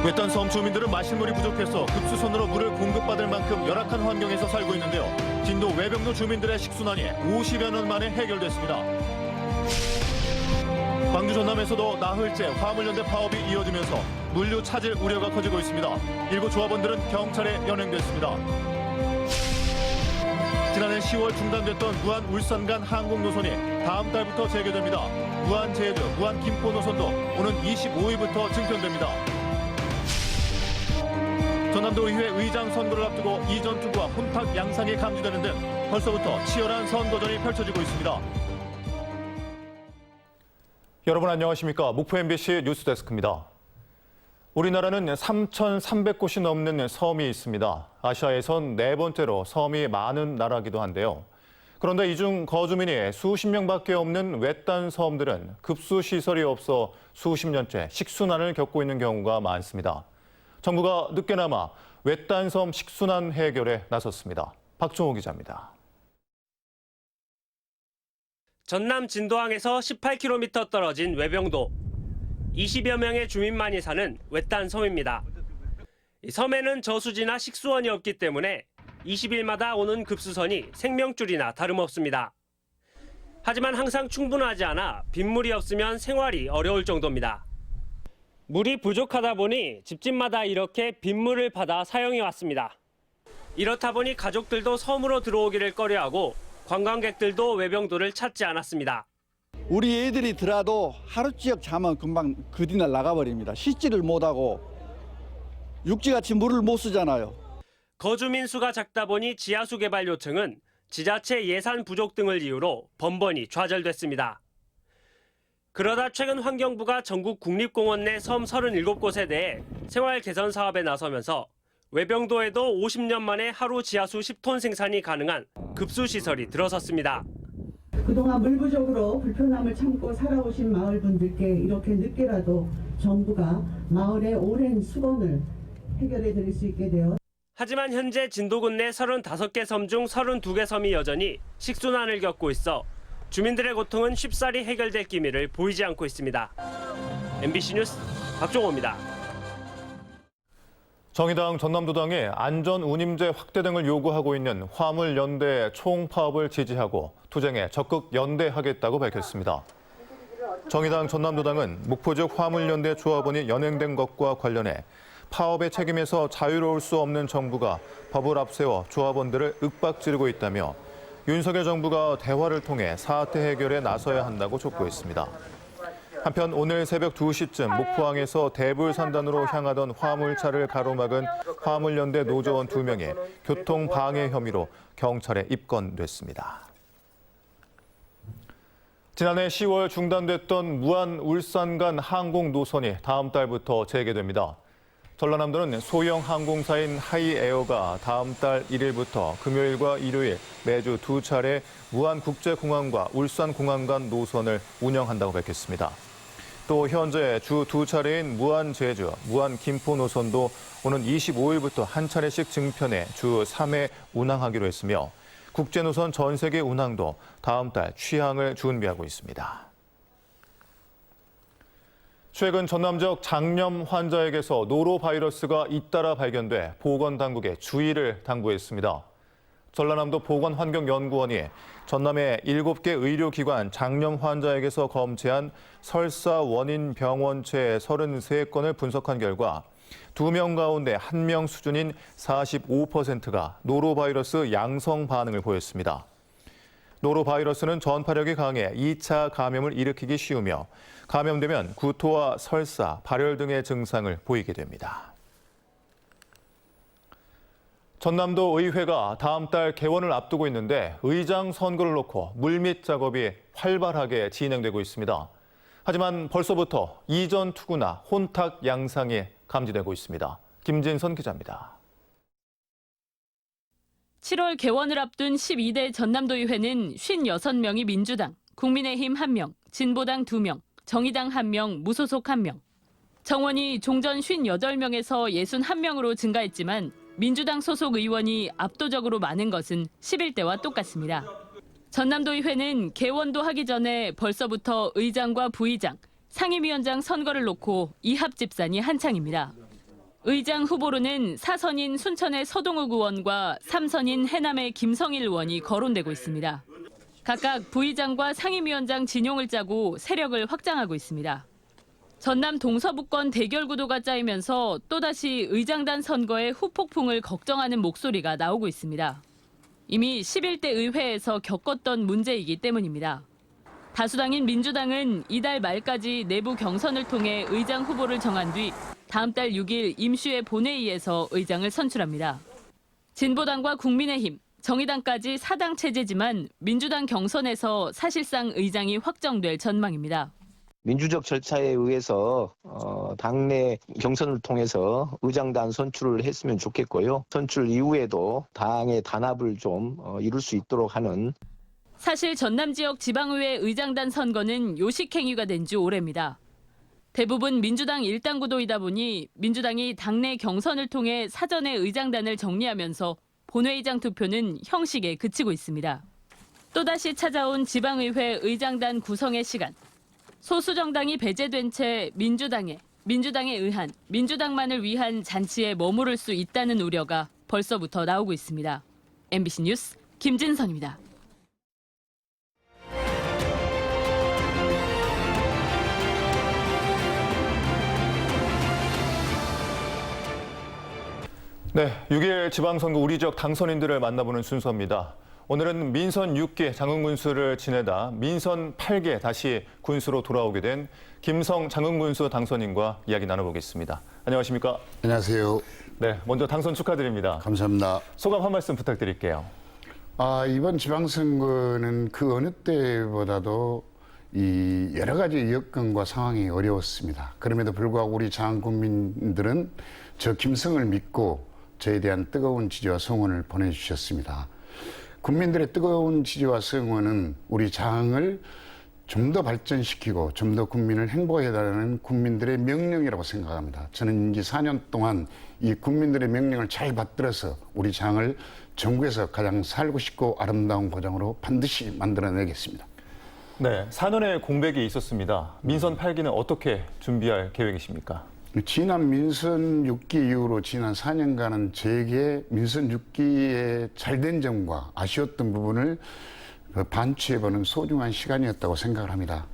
외딴 섬 주민들은 마실 물이 부족해서 급수선으로 물을 공급받을 만큼 열악한 환경에서 살고 있는데요. 진도 외병도 주민들의 식수난이 50여 년 만에 해결됐습니다. 광주 전남에서도 나흘째 화물연대 파업이 이어지면서 물류 차질 우려가 커지고 있습니다. 일부 조합원들은 경찰에 연행됐습니다. 지난해 10월 중단됐던 무안 울산 간 항공 노선이 다음 달부터 재개됩니다. 무안 제주, 무안 김포 노선도 오는 25일부터 증편됩니다. 전남도의회 의장 선거를 앞두고 이전 투구와 혼탁 양상이 감지되는 등 벌써부터 치열한 선거전이 펼쳐지고 있습니다. 여러분 안녕하십니까? 목포 MBC 뉴스데스크입니다. 우리나라는 3,300곳이 넘는 섬이 있습니다. 아시아에선 네 번째로 섬이 많은 나라이기도 한데요. 그런데 이 중 거주민이 수십 명밖에 없는 외딴 섬들은 급수시설이 없어 수십 년째 식수난을 겪고 있는 경우가 많습니다. 정부가 늦게나마 외딴 섬 식수난 해결에 나섰습니다. 박종호 기자입니다. 전남 진도항에서 18km 떨어진 외병도. 20여 명의 주민만이 사는 외딴 섬입니다. 이 섬에는 저수지나 식수원이 없기 때문에 20일마다 오는 급수선이 생명줄이나 다름없습니다. 하지만 항상 충분하지 않아 빗물이 없으면 생활이 어려울 정도입니다. 물이 부족하다 보니 집집마다 이렇게 빗물을 받아 사용해 왔습니다. 이렇다 보니 가족들도 섬으로 들어오기를 꺼려하고 관광객들도 외병도를 찾지 않았습니다. 우리 애들이 들어도 하루씩 자면 금방 그 뒤날 나가버립니다. 씻지를 못하고 육지같이 물을 못 쓰잖아요. 거주민 수가 작다 보니 지하수 개발 요청은 지자체 예산 부족 등을 이유로 번번이 좌절됐습니다. 그러다 최근 환경부가 전국 국립공원 내 섬 37곳에 대해 생활 개선 사업에 나서면서 외병도에도 50년 만에 하루 지하수 10톤 생산이 가능한 급수시설이 들어섰습니다. 그동안 물 부족으로 불편함을 참고 살아오신 마을 분들께 이렇게 늦게라도 정부가 마을의 오랜 수건을 해결해 드릴 수 있게 되어 하지만 현재 진도군 내 35개 섬 중 32개 섬이 여전히 식수난을 겪고 있어 주민들의 고통은 쉽사리 해결될 기미를 보이지 않고 있습니다. MBC 뉴스 박종호입니다. 정의당 전남도당이 안전운임제 확대 등을 요구하고 있는 화물연대 총파업을 지지하고 투쟁에 적극 연대하겠다고 밝혔습니다. 정의당 전남도당은 목포 지역 화물연대 조합원이 연행된 것과 관련해 파업의 책임에서 자유로울 수 없는 정부가 법을 앞세워 조합원들을 윽박지르고 있다며 윤석열 정부가 대화를 통해 사태 해결에 나서야 한다고 촉구했습니다. 한편 오늘 새벽 2시쯤 목포항에서 대불산단으로 향하던 화물차를 가로막은 화물연대 노조원 2명이 교통방해 혐의로 경찰에 입건됐습니다. 지난해 10월 중단됐던 무안 울산 간 항공 노선이 다음 달부터 재개됩니다. 전라남도는 소형 항공사인 하이에어가 다음 달 1일부터 금요일과 일요일 매주 2차례 무안국제공항과 울산공항 간 노선을 운영한다고 밝혔습니다. 또 현재 주 2차례인 무안 제주, 무안 김포 노선도 오는 25일부터 한 차례씩 증편해 주 3회 운항하기로 했으며 국제노선 전 세계 운항도 다음 달 취항을 준비하고 있습니다. 최근 전남 지역 장염 환자에게서 노로바이러스가 잇따라 발견돼 보건당국에 주의를 당부했습니다. 전라남도 보건환경연구원이 전남의 7개 의료기관 장염 환자에게서 검체한 설사 원인 병원체 33건을 분석한 결과 2명 가운데 1명 수준인 45%가 노로바이러스 양성 반응을 보였습니다. 노로바이러스는 전파력이 강해 2차 감염을 일으키기 쉬우며 감염되면 구토와 설사, 발열 등의 증상을 보이게 됩니다. 전남도 의회가 다음 달 개원을 앞두고 있는데 의장 선거를 놓고 물밑 작업이 활발하게 진행되고 있습니다. 하지만 벌써부터 이전 투구나 혼탁 양상이 감지되고 있습니다. 김진선 기자입니다. 7월 개원을 앞둔 12대 전남도의회는 56명이 민주당, 국민의힘 1명, 진보당 2명, 정의당 1명, 무소속 1명. 정원이 종전 58명에서 61명으로 증가했지만 민주당 소속 의원이 압도적으로 많은 것은 11대와 똑같습니다. 전남도의회는 개원도 하기 전에 벌써부터 의장과 부의장, 상임위원장 선거를 놓고 이합집산이 한창입니다. 의장 후보로는 4선인 순천의 서동욱 의원과 3선인 해남의 김성일 의원이 거론되고 있습니다. 각각 부의장과 상임위원장 진용을 짜고 세력을 확장하고 있습니다. 전남 동서부권 대결 구도가 짜이면서 또다시 의장단 선거의 후폭풍을 걱정하는 목소리가 나오고 있습니다. 이미 11대 의회에서 겪었던 문제이기 때문입니다. 다수당인 민주당은 이달 말까지 내부 경선을 통해 의장 후보를 정한 뒤 다음 달 6일 임시회 본회의에서 의장을 선출합니다. 진보당과 국민의힘, 정의당까지 4당 체제지만 민주당 경선에서 사실상 의장이 확정될 전망입니다. 민주적 절차에 의해서 당내 경선을 통해서 의장단 선출을 했으면 좋겠고요. 선출 이후에도 당의 단합을 좀 이룰 수 있도록 하는. 사실 전남 지역 지방의회 의장단 선거는 요식행위가 된 지 오래입니다. 대부분 민주당 일당 구도이다 보니 민주당이 당내 경선을 통해 사전에 의장단을 정리하면서 본회의장 투표는 형식에 그치고 있습니다. 또다시 찾아온 지방의회 의장단 구성의 시간. 소수 정당이 배제된 채 민주당에 의한 민주당만을 위한 잔치에 머무를 수 있다는 우려가 벌써부터 나오고 있습니다. MBC 뉴스 김진선입니다. 네, 6일 지방선거 우리 지역 당선인들을 만나보는 순서입니다. 오늘은 민선 6기 장흥군수를 지내다 민선 8기 다시 군수로 돌아오게 된 김성 장흥군수 당선인과 이야기 나눠보겠습니다. 안녕하십니까? 안녕하세요. 네, 먼저 당선 축하드립니다. 감사합니다. 소감 한 말씀 부탁드릴게요. 이번 지방선거는 그 어느 때보다도 이 여러 가지 여건과 상황이 어려웠습니다. 그럼에도 불구하고 우리 장흥군민들은 저 김성을 믿고 저에 대한 뜨거운 지지와 성원을 보내주셨습니다. 국민들의 뜨거운 지지와 성원은 우리 장을 좀 더 발전시키고 좀 더 국민을 행복해달라는 국민들의 명령이라고 생각합니다. 저는 임기 4년 동안 이 국민들의 명령을 잘 받들어서 우리 장을 전국에서 가장 살고 싶고 아름다운 고장으로 반드시 만들어내겠습니다. 네, 4년의 공백이 있었습니다. 민선 8기는 어떻게 준비할 계획이십니까? 지난 민선 6기 이후로 지난 4년간은 제게 민선 6기의 잘된 점과 아쉬웠던 부분을 반추해보는 소중한 시간이었다고 생각을 합니다.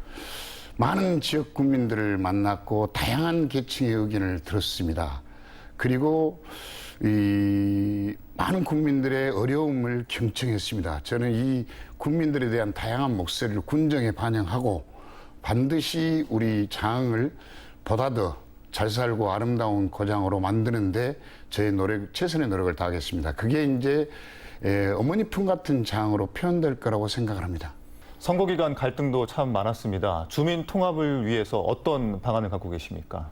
많은 지역 국민들을 만났고 다양한 계층의 의견을 들었습니다. 그리고 이 많은 국민들의 어려움을 경청했습니다. 저는 이 국민들에 대한 다양한 목소리를 군정에 반영하고 반드시 우리 장을 보다 더 잘 살고 아름다운 고장으로 만드는데 최선의 노력을 다하겠습니다. 그게 이제 어머니 품 같은 장으로 표현될 거라고 생각을 합니다. 선거 기간 갈등도 참 많았습니다. 주민 통합을 위해서 어떤 방안을 갖고 계십니까?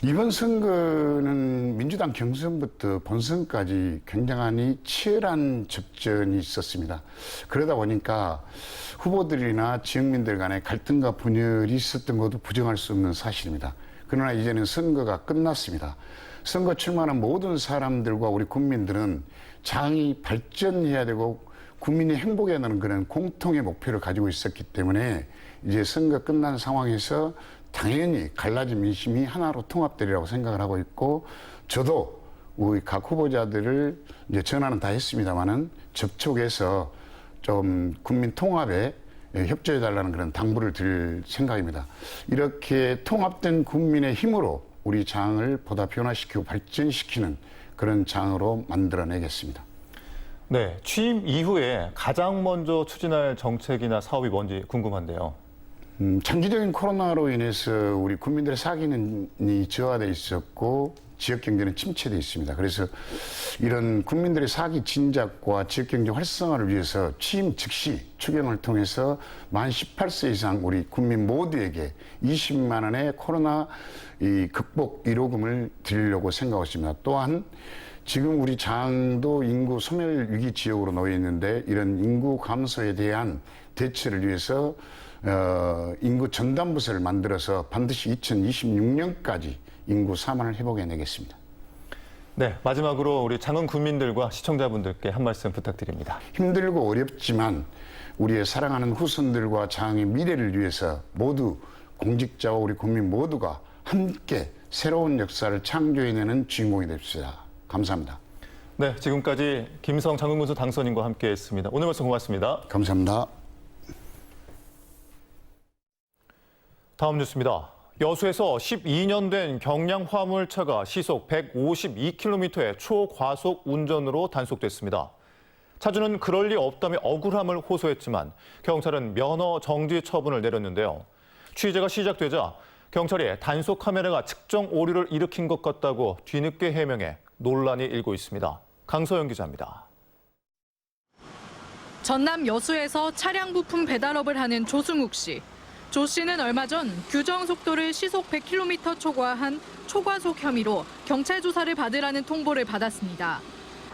이번 선거는 민주당 경선부터 본선까지 굉장히 치열한 접전이 있었습니다. 그러다 보니까 후보들이나 지역민들 간의 갈등과 분열이 있었던 것도 부정할 수 없는 사실입니다. 그러나 이제는 선거가 끝났습니다. 선거 출마하는 모든 사람들과 우리 국민들은 장이 발전해야 되고 국민이 행복해야 하는 그런 공통의 목표를 가지고 있었기 때문에 이제 선거 끝난 상황에서 당연히 갈라진 민심이 하나로 통합되리라고 생각을 하고 있고, 저도 우리 각 후보자들을 이제 전화는 다 했습니다만은 접촉해서 좀 국민 통합에 협조해달라는 그런 당부를 드릴 생각입니다. 이렇게 통합된 국민의 힘으로 우리 장을 보다 변화시키고 발전시키는 그런 장으로 만들어내겠습니다. 네, 취임 이후에 가장 먼저 추진할 정책이나 사업이 뭔지 궁금한데요. 장기적인 코로나로 인해서 우리 국민들의 사기는이 저하돼 있었고 지역 경제는 침체돼 있습니다. 그래서 이런 국민들의 사기 진작과 지역 경제 활성화를 위해서 취임 즉시 추경을 통해서 만 18세 이상 우리 국민 모두에게 20만 원의 코로나 극복 1호금을 드리려고 생각하고 있습니다. 또한 지금 우리 장도 인구 소멸 위기 지역으로 놓여 있는데 이런 인구 감소에 대한 대처를 위해서 인구 전담부서를 만들어서 반드시 2026년까지 인구 4만을 회복해내겠습니다. 네, 마지막으로 우리 장흥 군민들과 시청자분들께 한 말씀 부탁드립니다. 힘들고 어렵지만 우리의 사랑하는 후손들과 장의 미래를 위해서 모두 공직자와 우리 국민 모두가 함께 새로운 역사를 창조해내는 주인공이 됩시다. 감사합니다. 네, 지금까지 김성 장흥문수 당선인과 함께했습니다. 오늘 말씀 고맙습니다. 감사합니다. 다음 뉴스입니다. 여수에서 12년 된 경량 화물차가 시속 152km의 초과속 운전으로 단속됐습니다. 차주는 그럴 리 없다며 억울함을 호소했지만 경찰은 면허 정지 처분을 내렸는데요. 취재가 시작되자 경찰이 단속 카메라가 측정 오류를 일으킨 것 같다고 뒤늦게 해명해 논란이 일고 있습니다. 강서영 기자입니다. 전남 여수에서 차량 부품 배달업을 하는 조승욱 씨. 조 씨는 얼마 전 규정 속도를 시속 100km 초과한 초과속 혐의로 경찰 조사를 받으라는 통보를 받았습니다.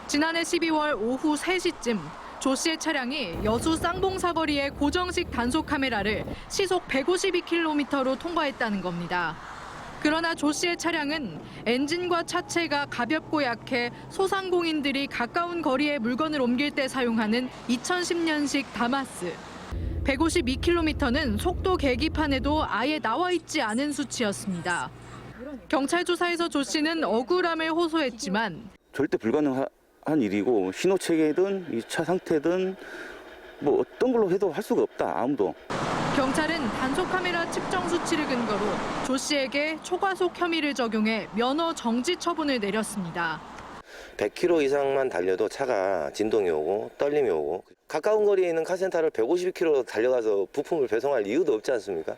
지난해 12월 오후 3시쯤 조 씨의 차량이 여수 쌍봉 사거리의 고정식 단속 카메라를 시속 152km로 통과했다는 겁니다. 그러나 조 씨의 차량은 엔진과 차체가 가볍고 약해 소상공인들이 가까운 거리에 물건을 옮길 때 사용하는 2010년식 다마스. 152km는 속도 계기판에도 아예 나와 있지 않은 수치였습니다. 경찰 조사에서 조 씨는 억울함을 호소했지만 절대 불가능한 일이고 신호 체계든 이 차 상태든 뭐 어떤 걸로 해도 할 수가 없다, 아무도. 경찰은 단속 카메라 측정 수치를 근거로 조 씨에게 초과속 혐의를 적용해 면허 정지 처분을 내렸습니다. 100km 이상만 달려도 차가 진동이 오고 떨림이 오고 가까운 거리에 있는 카센터를 150km 달려가서 부품을 배송할 이유도 없지 않습니까?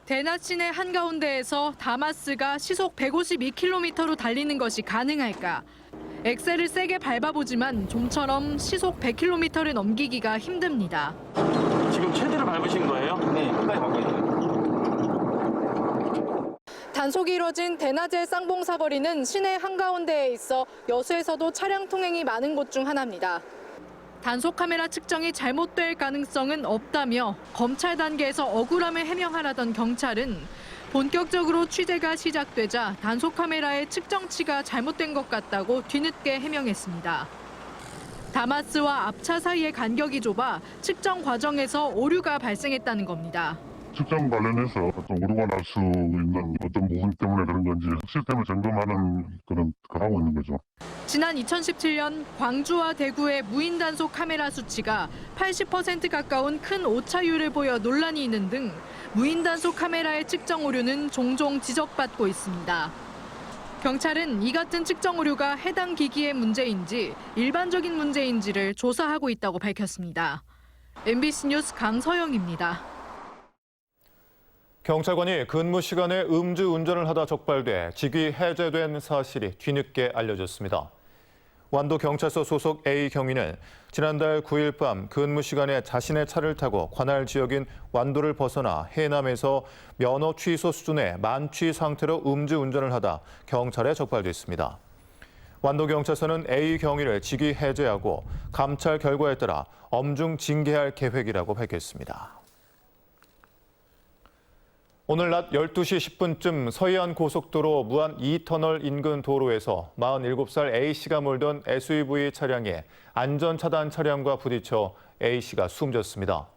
대낮 시내 한가운데에서 다마스가 시속 152km로 달리는 것이 가능할까? 엑셀을 세게 밟아보지만 좀처럼 시속 100km를 넘기기가 힘듭니다. 지금 최대로 밟으신 거예요? 네, 끝까지 밟고 있어요. 단속이 이뤄진 대낮의 쌍봉 사거리는 시내 한가운데에 있어 여수에서도 차량 통행이 많은 곳 중 하나입니다. 단속 카메라 측정이 잘못될 가능성은 없다며 검찰 단계에서 억울함을 해명하라던 경찰은 본격적으로 취재가 시작되자 단속 카메라의 측정치가 잘못된 것 같다고 뒤늦게 해명했습니다. 다마스와 앞차 사이의 간격이 좁아 측정 과정에서 오류가 발생했다는 겁니다. 측정 관련해서 어떤 오류가 날 수 있는 어떤 부분 때문에 그런 건지 시스템을 점검하는 그런 하고 있는 거죠. 지난 2017년 광주와 대구의 무인 단속 카메라 수치가 80% 가까운 큰 오차율을 보여 논란이 있는 등 무인 단속 카메라의 측정 오류는 종종 지적받고 있습니다. 경찰은 이 같은 측정 오류가 해당 기기의 문제인지 일반적인 문제인지를 조사하고 있다고 밝혔습니다. MBC 뉴스 강서영입니다. 경찰관이 근무 시간에 음주운전을 하다 적발돼 직위 해제된 사실이 뒤늦게 알려졌습니다. 완도경찰서 소속 A 경위는 지난달 9일 밤 근무 시간에 자신의 차를 타고 관할 지역인 완도를 벗어나 해남에서 면허 취소 수준의 만취 상태로 음주운전을 하다 경찰에 적발됐습니다. 완도경찰서는 A 경위를 직위 해제하고 감찰 결과에 따라 엄중 징계할 계획이라고 밝혔습니다. 오늘 낮 12시 10분쯤 서해안 고속도로 무안 2터널 인근 도로에서 47살 A씨가 몰던 SUV 차량에 안전차단 차량과 부딪혀 A씨가 숨졌습니다.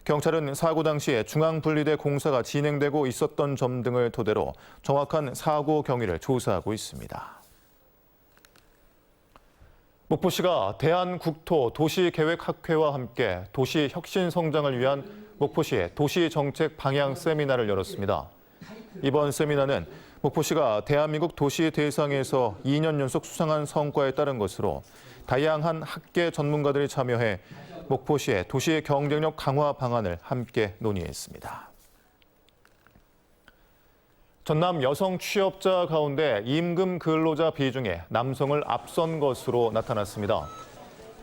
경찰은 사고 당시에 중앙분리대 공사가 진행되고 있었던 점 등을 토대로 정확한 사고 경위를 조사하고 있습니다. 목포시가 대한국토도시계획학회와 함께 도시 혁신 성장을 위한 목포시 도시정책 방향 세미나를 열었습니다. 이번 세미나는 목포시가 대한민국 도시 대상에서 2년 연속 수상한 성과에 따른 것으로 다양한 학계 전문가들이 참여해 목포시의 도시 경쟁력 강화 방안을 함께 논의했습니다. 전남 여성 취업자 가운데 임금 근로자 비중에 남성을 앞선 것으로 나타났습니다.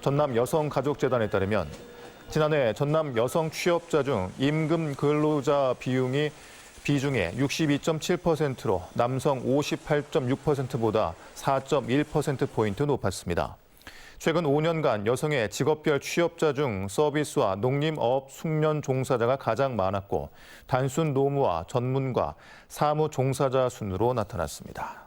전남 여성가족재단에 따르면 지난해 전남 여성 취업자 중 임금 근로자 비중이 62.7%로 남성 58.6%보다 4.1%포인트 높았습니다. 최근 5년간 여성의 직업별 취업자 중 서비스와 농림어업 숙련 종사자가 가장 많았고 단순 노무와 전문가, 사무 종사자 순으로 나타났습니다.